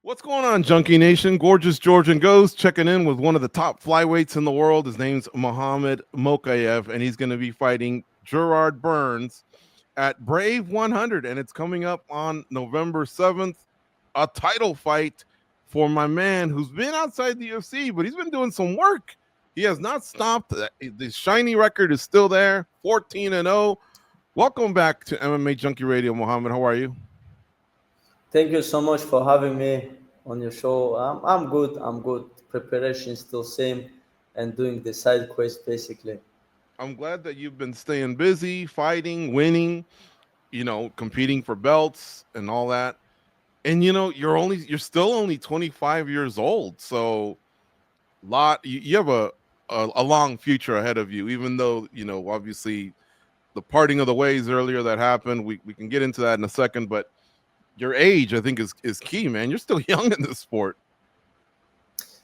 What's going on, Junkie Nation? Gorgeous Georgian Ghost checking in with one of the top flyweights in the world. His name's Mokaev, and he's going to be fighting Gerard Burns at Brave 100, and it's coming up on November 7th. A title fight for my man who's been outside the UFC, but he's been doing some work. He has not stopped. The shiny record is still there, 14-0. Welcome back to MMA Junkie Radio, Mohammed. How are you? Thank you so much for having me on your show. I'm good. I'm good. Preparation still same, and doing the side quest basically. I'm glad that you've been staying busy, fighting, winning, competing for belts and all that. And you're still only 25 years old, so you have a long future ahead of you. Even though obviously the parting of the ways earlier that happened, we can get into that in a second, but your age, I think, is key, man. You're still young in this sport.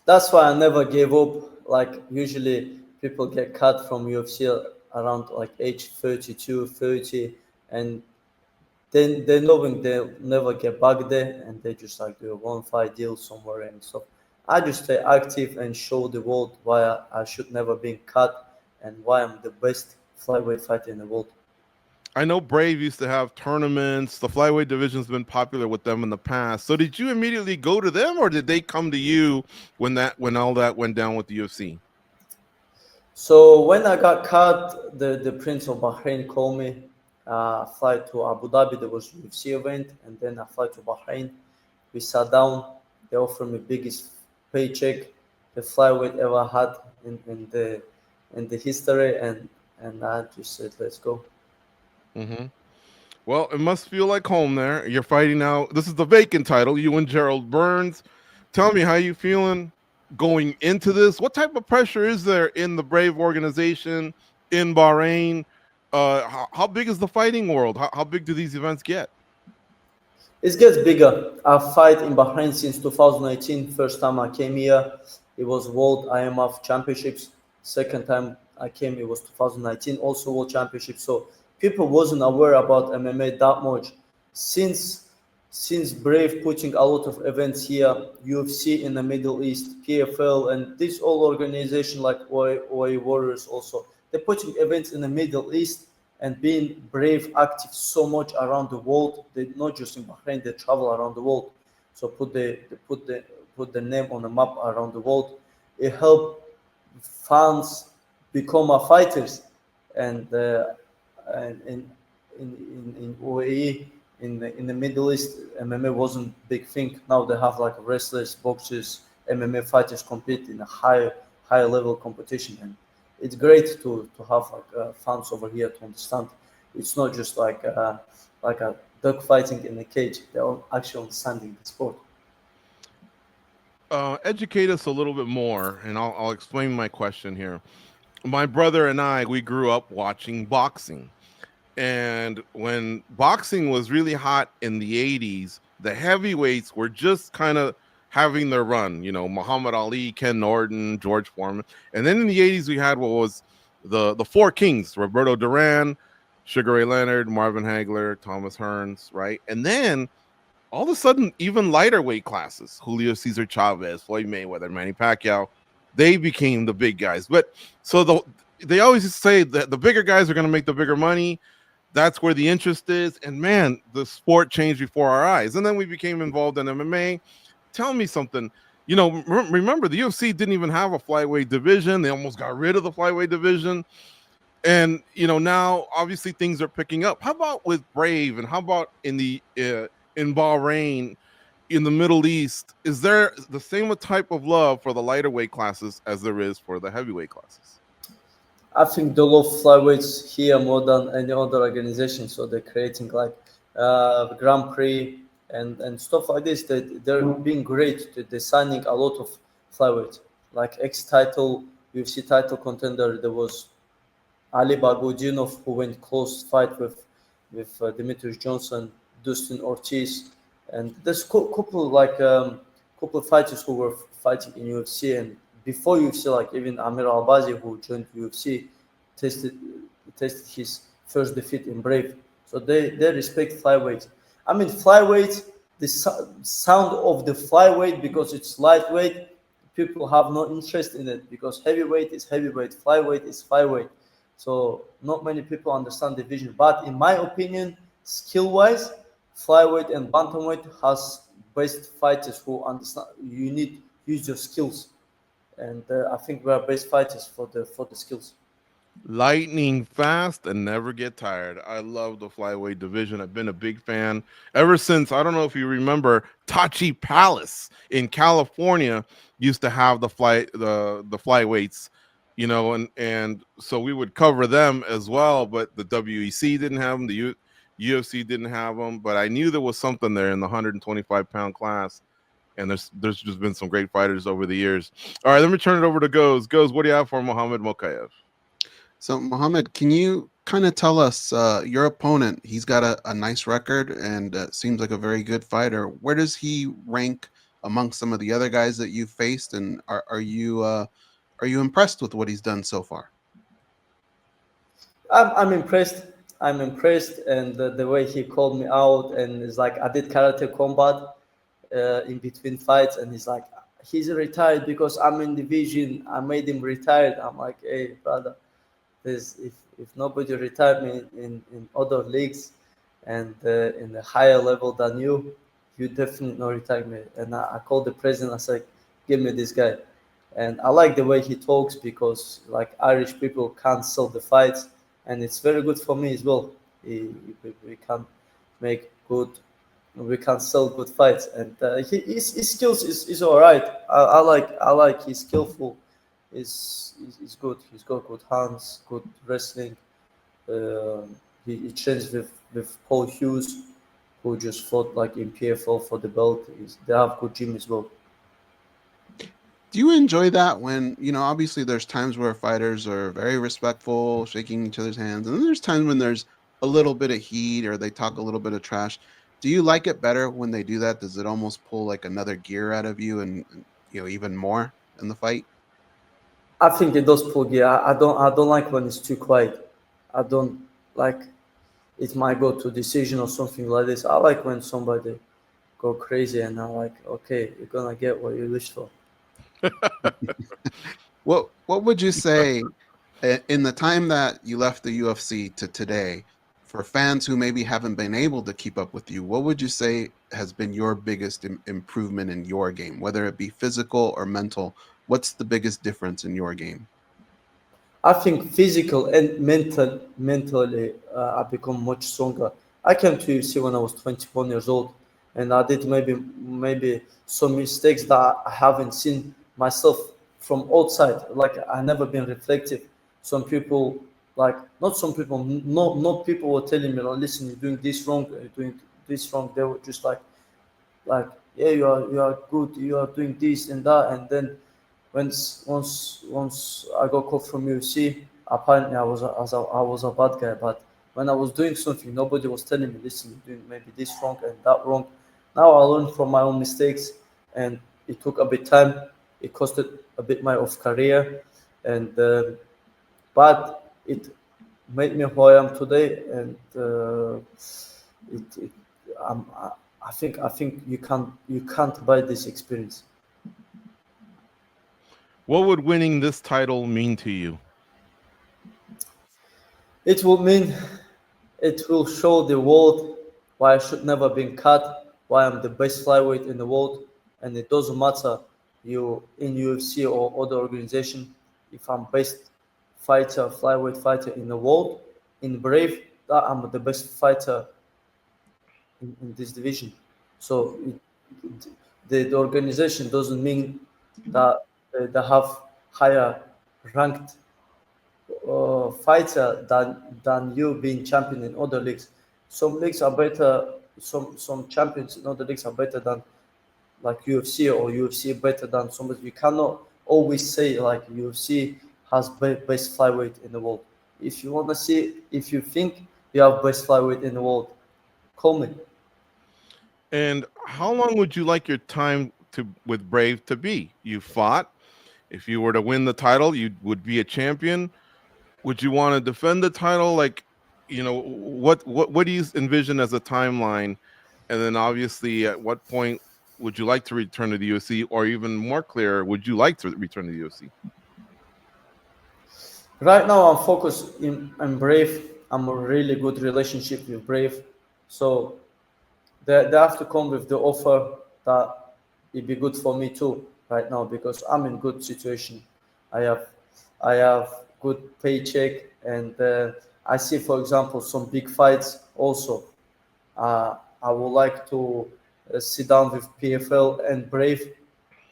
That's why I never gave up. Like usually people get cut from UFC around like age 32, 30, and then they knowing they'll never get back there, and they just like do a one fight deal somewhere and stuff. I just stay active and show the world why I should never been cut and why I'm the best flyweight fighter in the world. I know Brave used to have tournaments. The flyweight division's been popular with them in the past. So did you immediately go to them, or did they come to you when all that went down with the UFC? So when I got cut, the Prince of Bahrain called me. Fly to Abu Dhabi. There was UFC event, and then I fly to Bahrain. We sat down. They offered me biggest paycheck the flyweight ever had in the history, and I just said, let's go. Mm-hmm. Well, it must feel like home there. You're fighting now. This is the vacant title. You and Gerard Burns. Tell me how you feeling going into this. What type of pressure is there in the Brave organization in Bahrain? How big is the fighting world? How big do these events get? It gets bigger. I fight in Bahrain since 2018. First time I came here, it was World IMF Championships. Second time I came, it was 2019, also World Championships. So people wasn't aware about MMA that much. Since Brave putting a lot of events here, UFC in the Middle East, PFL, and this all organization like OA Warriors also, they're putting events in the Middle East and being Brave active so much around the world. They not just in Bahrain, they travel around the world. So put the name on the map around the world. It helped fans become a fighters, and in UAE, in the Middle East, MMA wasn't big thing. Now they have like wrestlers, boxers, MMA fighters compete in a higher level competition, and it's great to have like fans over here to understand. It's not just like a dog fighting in a cage. They're actually understanding the sport. Educate us a little bit more, and I'll explain my question here. My brother and I, we grew up watching boxing. And when boxing was really hot in the 80s, the heavyweights were just kind of having their run, Muhammad Ali, Ken Norton, George Foreman. And then in the 80s, we had what was the four kings, Roberto Duran, Sugar Ray Leonard, Marvin Hagler, Thomas Hearns, right? And then all of a sudden, even lighter weight classes, Julio Cesar Chavez, Floyd Mayweather, Manny Pacquiao, they became the big guys. But so they always say that the bigger guys are going to make the bigger money. That's where the interest is. And man, the sport changed before our eyes. And then we became involved in MMA. Tell me something. Remember, the UFC didn't even have a flyweight division. They almost got rid of the flyweight division. And, now obviously things are picking up. How about with Brave, and how about in Bahrain, in the Middle East? Is there the same type of love for the lighter weight classes as there is for the heavyweight classes? I think they love flyweights here more than any other organization. So they're creating like Grand Prix and stuff like this. They're being great. They're signing a lot of flyweights. Like ex-title, UFC title contender, there was Ali Bagudinov, who went close fight with Demetrius Johnson, Dustin Ortiz, and there's couple of fighters who were fighting in UFC, and before UFC, like even Amir Albazi, who joined UFC, tasted his first defeat in Brave. So they respect flyweight. I mean, flyweight, the sound of the flyweight, because it's lightweight, people have no interest in it, because heavyweight is heavyweight, flyweight is flyweight. So not many people understand the division. But in my opinion, skill-wise, flyweight and bantamweight has best fighters who understand. You need use your skills, and I think we are best fighters for the skills. Lightning fast and never get tired. I love the flyweight division. I've been a big fan ever since. I don't know if you remember, Tachi Palace in California used to have the flyweights, and so we would cover them as well. But the WEC didn't have them. The UFC didn't have them. But I knew there was something there in the 125-pound class. And there's just been some great fighters over the years. All right, let me turn it over to Goz. Goz, what do you have for Mohamed Mokaev? So, Mohamed, can you kind of tell us your opponent? He's got a nice record and seems like a very good fighter. Where does he rank amongst some of the other guys that you've faced? And are you impressed with what he's done so far? I'm impressed. I'm impressed, and the way he called me out, and it's like I did karate combat in between fights, and he's retired because I'm in division. I made him retired. I'm like, hey, brother. If nobody retired me in other leagues and in a higher level than you definitely not retire me. And I called the president. I said, give me this guy. And I like the way he talks, because like Irish people can't sell the fights, and it's very good for me as well. We can make good, we can sell good fights, and his skills is all right. I like he's skillful. Is good. He's got good hands, good wrestling. He trains with Paul Hughes, who just fought like in PFL for the belt. They have good gym as well. Do you enjoy that when, obviously there's times where fighters are very respectful, shaking each other's hands, and then there's times when there's a little bit of heat or they talk a little bit of trash. Do you like it better when they do that? Does it almost pull like another gear out of you and even more in the fight? I think it does pull gear. I don't like when it's too quiet. I don't like it might go to decision or something like this. I like when somebody go crazy, and I'm like, okay, you're gonna get what you wish for. What would you say in the time that you left the UFC to today, for fans who maybe haven't been able to keep up with you, what would you say has been your biggest improvement in your game, whether it be physical or mental? What's the biggest difference in your game? I think physical and mentally, I become much stronger. I came to UFC when I was 21 years old, and I did maybe some mistakes that I haven't seen myself from outside. Like I never been reflective. Some people, like not some people, not people were telling me, listen, you're doing this wrong, you're doing this wrong. They were just like yeah, you are good, you are doing this and that, and then once I got called from UFC, apparently I was a bad guy. But when I was doing something, nobody was telling me, listen, you're doing maybe this wrong and that wrong. Now I learned from my own mistakes, and it took a bit time. It costed a bit my off career, and but it made me who I am today. And it I think you can't buy this experience. What would winning this title mean to you? It will mean it will show the world why I should never been cut, why I'm the best flyweight in the world, and it doesn't matter you in UFC or other organization. If I'm best fighter, flyweight fighter in the world, in Brave, that I'm the best fighter in this division. So the organization doesn't mean that they have higher ranked fighter than you being champion in other leagues. Some leagues are better. Some champions in other leagues are better than like UFC, or UFC better than somebody. You cannot always say like UFC has best flyweight in the world. If you want to see, if you think you have best flyweight in the world, call me. And how long would you like your time with Brave to be? You fought. If you were to win the title, you would be a champion. Would you want to defend the title? Like, what do you envision as a timeline? And then obviously, at what point would you like to return to the UFC, or even more clear, would you like to return to the UFC? Right now, I'm focused in Brave. I'm a really good relationship with Brave, so they have to come with the offer that it'd be good for me too right now because I'm in good situation. I have I have good paycheck and I see, for example, some big fights also. I would like to sit down with PFL and Brave.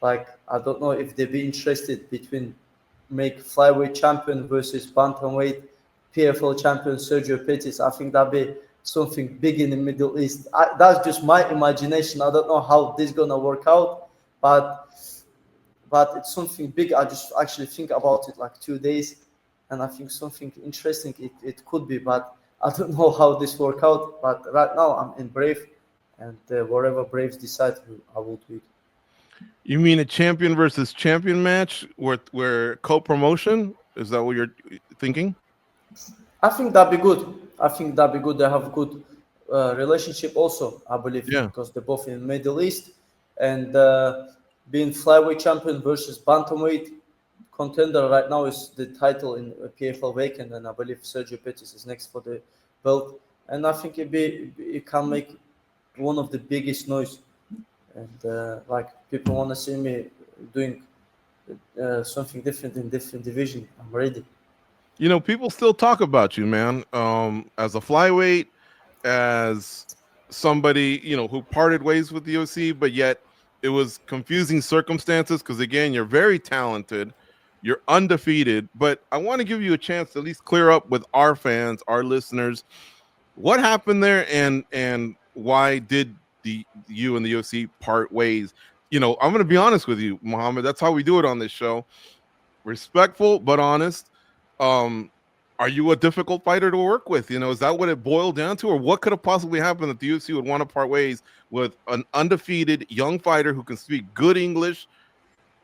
Like I don't know if they'd be interested between make flyweight champion versus bantamweight PFL champion Sergio Pettis. I think that'd be something big in the Middle East. That's just my imagination. I don't know how this gonna work out, but it's something big. I just actually think about it like 2 days, and I think something interesting it could be, but I don't know how this work out. But right now I'm in Brave, and whatever Braves decide, I will do it. You mean a champion versus champion match where co-promotion? Is that what you're thinking? I think that'd be good. I think that'd be good. They have good relationship also, I believe, Yeah. because they're both in Middle East, and being flyweight champion versus bantamweight contender right now is the title in PFL vacant, and I believe Sergio Pettis is next for the belt, and I think it can make one of the biggest noise, and like people want to see me doing something different in different division. I'm ready. You know, people still talk about you, man. As a flyweight, as somebody, who parted ways with the UFC, but yet it was confusing circumstances because again, you're very talented, you're undefeated. But I want to give you a chance to at least clear up with our fans, our listeners, what happened there, and why did you and the UFC part ways? I'm going to be honest with you, Muhammad. That's how we do it on this show. Respectful but honest. um are you a difficult fighter to work with? Is that what it boiled down to, or what could have possibly happened that the UFC would want to part ways with an undefeated young fighter who can speak good English?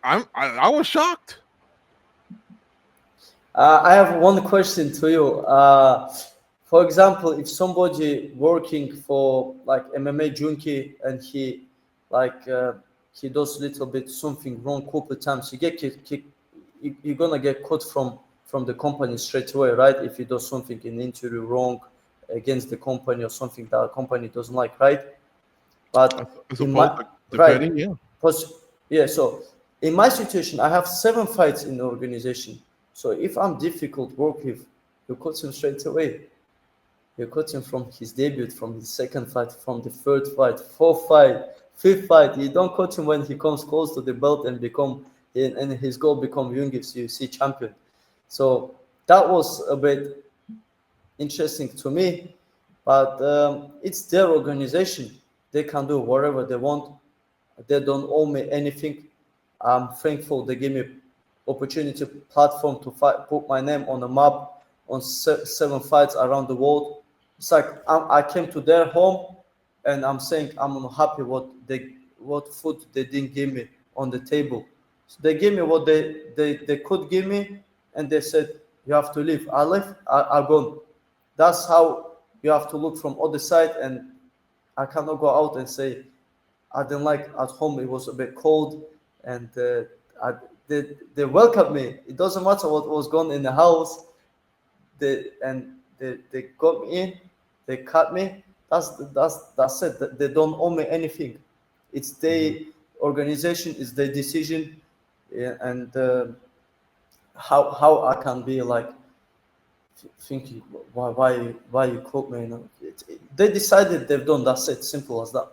I was shocked. I have one question to you. For example, if somebody working for like MMA Junkie and he does little bit something wrong couple times, he get you're gonna get cut from the company straight away, right? If he does something in interview wrong against the company or something that the company doesn't like, right? I But in suppose, my right, depending, yeah. yeah. So in my situation, I have 7 fights in the organization. So if I'm difficult work with, you cut him straight away. You cut him from his debut, from his second fight, from the third fight, fourth fight, fifth fight. You don't cut him when he comes close to the belt and his goal become UFC champion. So that was a bit interesting to me, but it's their organization. They can do whatever they want. They don't owe me anything. I'm thankful they gave me opportunity platform to fight, put my name on the map on 7 fights around the world. It's like I came to their home, and I'm saying I'm not happy what food they didn't give me on the table. So they gave me what they could give me, and they said you have to leave. I left. I gone. That's how you have to look from other side, and I cannot go out and say I didn't like at home. It was a bit cold, and they welcomed me. It doesn't matter what was going in the house. They got me in. They cut me. That's it. They don't owe me anything. It's their organization. It's their decision, yeah, and how I can be like thinking why you quote me. They decided they've done. That's it. Simple as that.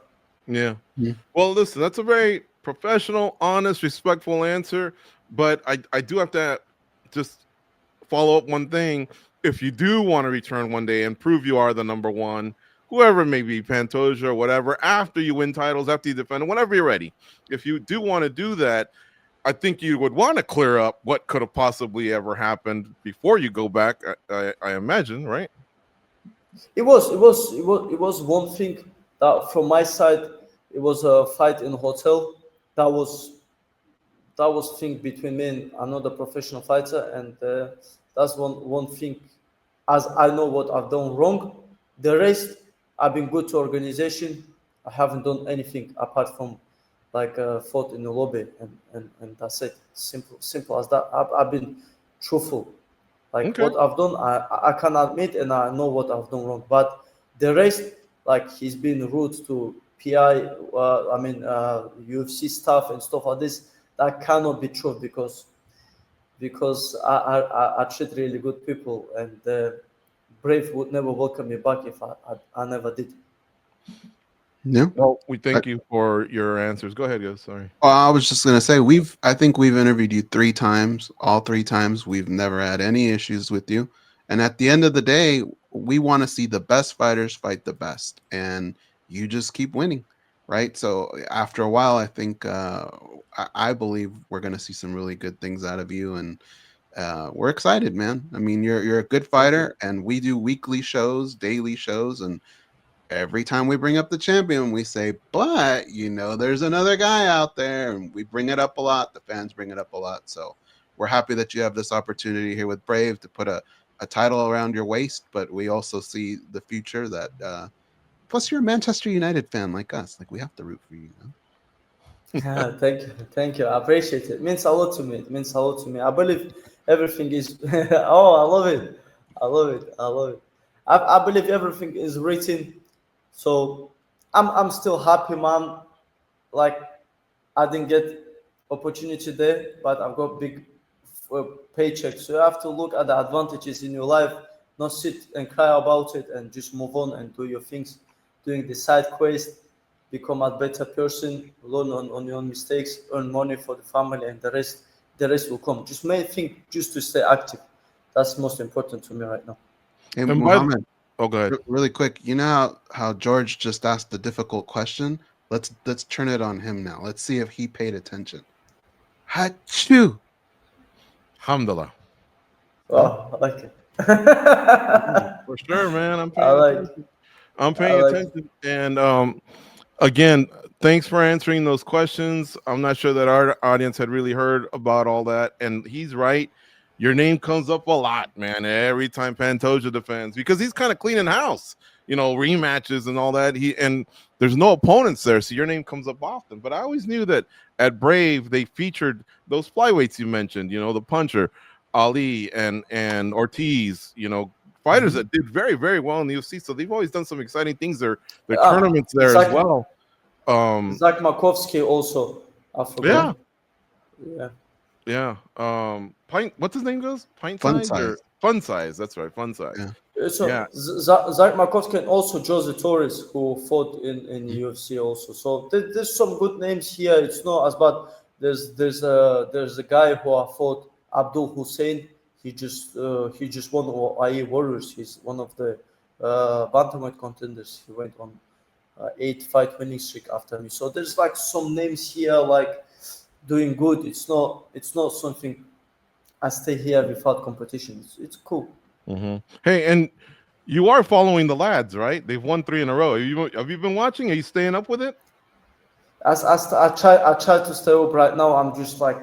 Yeah. Yeah. Well, listen, that's a very professional, honest, respectful answer. But I do have to just follow up one thing. If you do want to return one day and prove you are the number one, whoever it may be, Pantoja or whatever, after you win titles, after you defend, whenever you're ready, if you do want to do that, I think you would want to clear up what could have possibly ever happened before you go back. I imagine, right? It was one thing that from my side it was a fight in a hotel. That was thing between me and another professional fighter, and that's one thing. As I know what I've done wrong, the rest I've been good to organization. I haven't done anything apart from like fought in the lobby, and that's it. Simple as that. I've been truthful. Like Okay. what I've done, I can admit, and I know what I've done wrong. But the rest, like he's been rude to PI, UFC staff and stuff like this. That cannot be true because I treat really good people, and Brave would never welcome me back if I never did. Yeah. Well, we thank you for your answers. Go ahead, guys. Sorry. Well, I was just gonna say I think we've interviewed you 3 times. All 3 times we've never had any issues with you. And at the end of the day, we want to see the best fighters fight the best, and you just keep winning, right? So after a while, I think I believe we're gonna see some really good things out of you, and we're excited, man. I mean, you're a good fighter, and we do weekly shows, daily shows, and every time we bring up the champion, we say, but there's another guy out there, and we bring it up a lot. The fans bring it up a lot. So we're happy that you have this opportunity here with Brave to put a title around your waist, but we also see the future that plus you're a Manchester United fan like us. Like, we have to root for you. Thank you. I appreciate it. It means a lot to me. I believe everything is. Oh, I love it. I believe everything is written. So I'm still happy, man. Like I didn't get opportunity there, but I've got big paycheck. So you have to look at the advantages in your life, not sit and cry about it, and just move on and do your things, doing the side quest, become a better person, learn on your own mistakes, earn money for the family, and the rest will come. Just main thing, just to stay active. That's most important to me right now. Hey, And Mohammed, Oh, go ahead. really quick, you know how George just asked the difficult question? Let's turn it on him now. Let's see if he paid attention. Hachu. Alhamdulillah. Oh, I like it. For sure, man. I'm I paying like attention. And again, thanks for answering those questions. I'm not sure that our audience had really heard about all that. And he's right. Your name comes up a lot, man, every time Pantoja defends, because he's kind of cleaning house, rematches and all that. And there's no opponents there, so your name comes up often. But I always knew that at Brave they featured those flyweights you mentioned, the puncher, Ali and Ortiz, fighters that did very, very well in the UFC. So they've always done some exciting things. Their tournaments there as well. Zach Makovsky also. I forgot. Yeah. What's his name goes? Fun size. Fun size. That's right. Fun size. Yeah. So Yeah. Zach Makovsky and also Jose Torres, who fought in the UFC also. So there's some good names here. It's not as bad. There's a guy who I fought, Abdul Hussein. He just won IE Warriors. He's one of the bantamweight contenders. He went on 8-fight winning streak after me. So there's like some names here like doing good. It's not something I stay here without competition. It's cool. Mm-hmm. Hey, and you are following the lads, right? They've won 3 in a row. Have you been watching? Are you staying up with it? As I try to stay up right now. I'm just like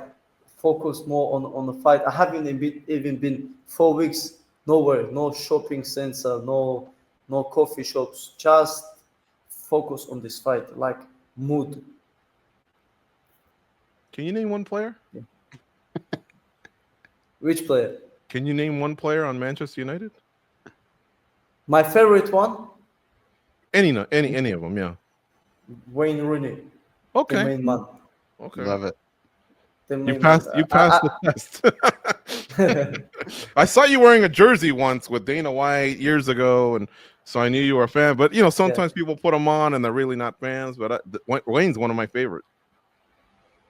focused more on the fight. I haven't even been 4 weeks nowhere, no shopping center, no coffee shops. Just focus on this fight, like mood. Can you name one player? Yeah. Which player? Can you name one player on Manchester United? My favorite one? Any of them, yeah. Wayne Rooney. Okay. The main man. Okay. Love it. You passed the test. I saw you wearing a jersey once with Dana White years ago, and so I knew you were a fan. But sometimes people put them on and they're really not fans. But Wayne's one of my favorites.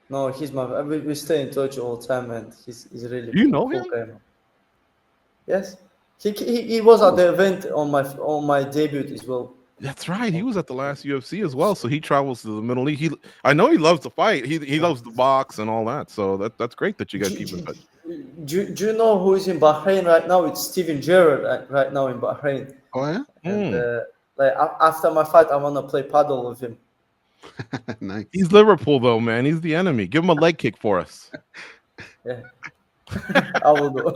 No, he's my. We stay in touch all the time, and he's really. Do you know cool him? guy. Yes, he was at the event on my debut as well. That's right. He was at the last UFC as well. So he travels to the Middle East. I know he loves to fight. He loves to box and all that. So that's great that you guys keep in touch. Do you know who is in Bahrain right now? It's Steven Gerrard right now in Bahrain. Oh yeah. And after my fight, I want to play paddle with him. Nice. He's Liverpool though, man. He's the enemy. Give him a leg kick for us. Yeah, I will do.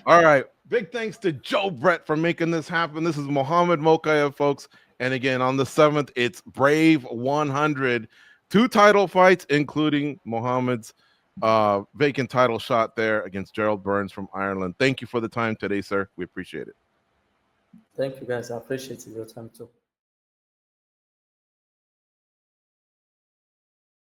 All right. Big thanks to Joe Brett for making this happen. This is Mohammed Mokaev, folks. And again, on the 7th, it's Brave 100. 2 title fights, including Muhammad's vacant title shot there against Gerard Burns from Ireland. Thank you for the time today, sir. We appreciate it. Thank you, guys. I appreciate your time too.